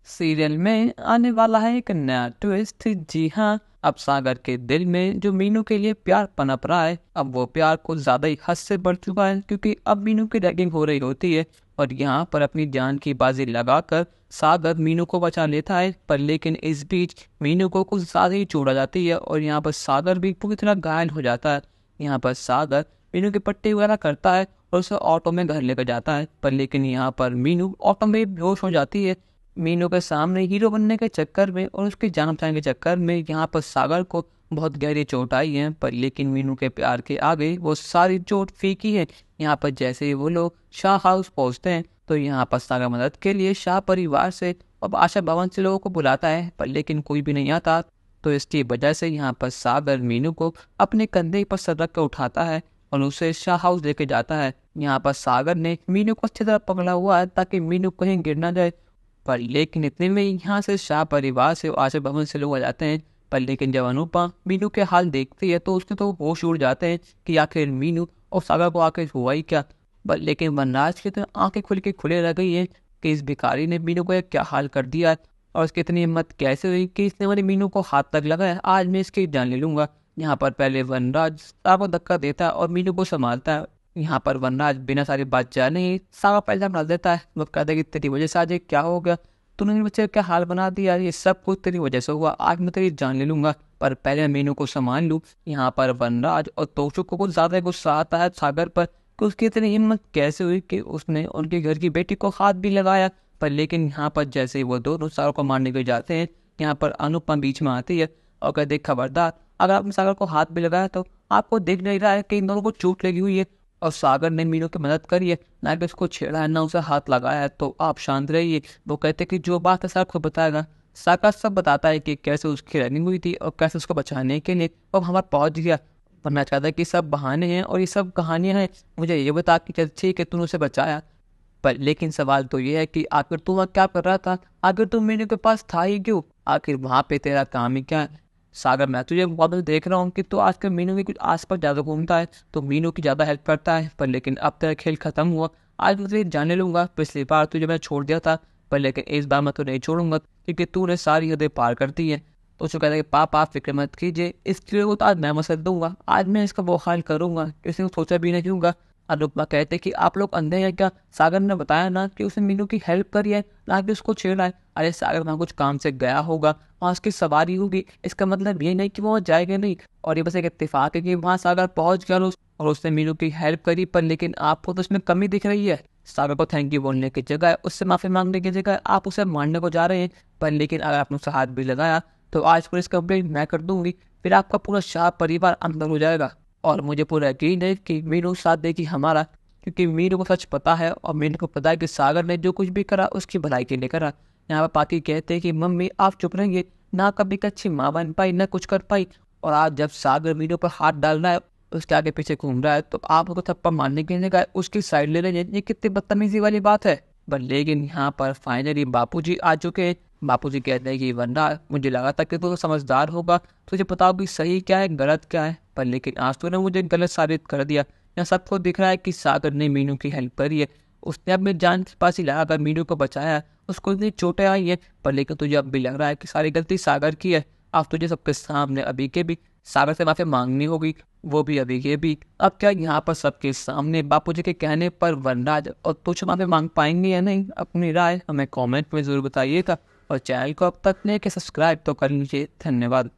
Serial में आने वाला है एक नया ट्विस्ट। जी हाँ, अब सागर के दिल में जो मीनू के लिए प्यार पनप रहा है, अब वो प्यार कुछ ज्यादा ही हद से बढ़ चुका है, क्योंकि अब मीनू की रैगिंग हो रही होती है। और यहाँ पर अपनी जान की बाजी लगाकर सागर मीनू को बचा लेता है, पर लेकिन इस बीच मीनू को कुछ ज्यादा ही चोट आ जाती है और यहाँ पर सागर भी पूरी तरह घायल हो जाता है। यहाँ पर सागर मीनू की पट्टी वगैरह करता है और उसे ऑटो में घर लेकर जाता है, पर लेकिन यहाँ पर मीनू ऑटो में बेहोश हो जाती है। मीनू के सामने हीरो बनने के चक्कर में और उसकी जान बचाने के चक्कर में यहाँ पर सागर को बहुत गहरी चोट आई है, पर लेकिन मीनू के प्यार के आगे वो सारी चोट फीकी है। यहाँ पर जैसे ही वो लोग शाह हाउस पहुँचते हैं तो यहाँ पर सागर मदद के लिए शाह परिवार से और आशा भवन से लोगों को बुलाता है, पर लेकिन कोई भी नहीं आता। तो इसकी वजह से यहाँ पर सागर मीनू को अपने कंधे पर सर रख कर उठाता है और उसे शाह हाउस लेके जाता है। यहाँ पर सागर ने मीनू को अच्छी तरह पकड़ा हुआ है ताकि मीनू कहीं गिर ना जाए, पर लेकिन इतने में यहाँ से शाह परिवार से आशा भवन से लोग आ जाते हैं। पर लेकिन जब अनुपमा मीनू के हाल देखती है तो उसके तो होश उड़ जाते हैं कि आखिर मीनू और सागर को आखिर हुआ ही क्या। पर लेकिन वनराज की तो आंखें खुल के खुले रह गई है कि इस भिखारी ने मीनू को क्या हाल कर दिया है और उसकी इतनी हिम्मत कैसे हुई कि इसने मेरी मीनू को हाथ तक लगाया। आज मैं इसकी जान ले लूंगा। यहाँ पर पहले वनराज सागर को धक्का देता है और मीनू को संभालता है। यहाँ पर वनराज बिना सारी बात जाने ही सागर पर इल्जाम डाल देता है। वो कहता है कि तेरी वजह से आज ये क्या हो गया, तूने मेरे बच्चे का क्या हाल बना दिया, ये सब कुछ तेरी वजह से हुआ, आज मैं तेरी जान ले लूंगा, पर पहले मैं मीनू को संभाल लूँ। यहाँ पर वनराज और तोशु को कुछ ज्यादा गुस्सा आता है सागर पर कि उसकी इतनी हिम्मत कैसे हुई कि उसने उनके घर की बेटी को हाथ भी लगाया। पर लेकिन यहाँ पर जैसे ही वो दोनों सागर को मारने के जाते हैं, यहाँ पर अनुपमा बीच में आती है और कहते खबरदार, अगर आपने सागर को हाथ भी लगाया तो आपको देख नहीं रहा है कि इन दोनों को चोट लगी हुई है और सागर ने मीनू की मदद करी है, ना कि उसको छेड़ा है ना उसे हाथ लगाया है, तो आप शांत रहिए। वो कहते कि जो बात है सागर को बताएगा। सागर सब बताता है कि कैसे उसकी रनिंग हुई थी और कैसे उसको बचाने के लिए वो हमारा पहुंच गया। पर मैं चाहता कि सब बहाने हैं और ये सब कहानियां हैं, मुझे ये बता कि क्या ठीक है तूने उसे बचाया। पर लेकिन सवाल तो ये है कि आखिर तू वहाँ क्या कर रहा था, आखिर तू मीनू के पास था ही क्यों, आखिर वहाँ पे तेरा काम ही क्या है। सागर मैं तुझे बहुत देख रहा हूँ कि तू आजकल मीनू के कुछ आसपास ज़्यादा घूमता है, तो मीनू की ज़्यादा हेल्प करता है, पर लेकिन अब तेरा खेल खत्म हुआ। आज मैं तुझे जाने लूंगा। पिछली बार तुझे मैं छोड़ दिया था, पर लेकिन इस बार मैं तुझे नहीं छोड़ूंगा क्योंकि तूने सारी हदें पार कर दी है। तो उसको कहता है कि पापा आप फिक्र मत कीजिए, इस कीड़े को तो आज मैं मसल दूंगा, आज मैं इसका वो हाल करूंगा, किसी को सोचा भी नहीं दूंगा। अनुपमा कहते कि आप लोग अंधे हैं क्या, सागर ने बताया ना कि उसने मीनू की हेल्प करी है, ना कि उसको छेड़ा है। अरे सागर वहाँ कुछ काम से गया होगा, वहाँ उसकी सवारी होगी, इसका मतलब ये नहीं कि वो जाएगा नहीं। और ये बस एक इत्तेफाक है कि वहाँ सागर पहुंच गया और उसने मीनू की हेल्प करी, पर लेकिन आपको तो उसमें कमी दिख रही है। सागर को थैंक यू बोलने की जगह, उससे माफी मांगने की जगह आप उसे मारने को जा रहे हैं। पर लेकिन अगर आपने उसे हाथ भी लगाया तो आज पुलिस कंप्लेंट मैं कर दूंगी, फिर आपका पूरा शाह परिवार अंदर हो जाएगा। और मुझे पूरा यकीन है कि मीनू साथ देगी हमारा, क्योंकि मीनू को सच पता है और मीनू को पता है कि सागर ने जो कुछ भी करा उसकी भलाई के लिए करा। यहाँ पर पाकी कहते हैं कि मम्मी आप चुप रहेंगे, ना कभी एक अच्छी माँ बन पाई ना कुछ कर पाई, और आज जब सागर मीनू पर हाथ डाल रहा है, उसके आगे पीछे घूम रहा है, तो आप उसको थप्पड़ मारने के लिए उसकी साइड ले रहे हैं, ये कितनी बदतमीजी वाली बात है। पर लेकिन यहाँ पर फाइनली बापूजी आ चुके हैं। बापूजी कहते हैं कि वरना मुझे लगा था कि तू तो समझदार होगा, तुझे पता होगी सही क्या है गलत क्या है, पर लेकिन आज तूने मुझे गलत साबित कर दिया। यहाँ सबको दिख रहा है कि सागर ने मीनू की हेल्प करी है, उसने अपनी जान के पास ही लगाकर मीनू को बचाया, उसको इतनी चोटें आई है, पर लेकिन तुझे अब भी लग रहा है कि सारी गलती सागर की है। अब तुझे सबके सामने अभी के भी सागर से माफी मांगनी होगी, वो भी अभी के भी। अब क्या यहाँ पर सबके सामने बापूजी के कहने पर वनराज और तुझ माफी मांग पाएंगे या नहीं, अपनी राय हमें कमेंट में जरूर बताइएगा और चैनल को अब तक नहीं कि सब्सक्राइब तो कर लीजिए। धन्यवाद।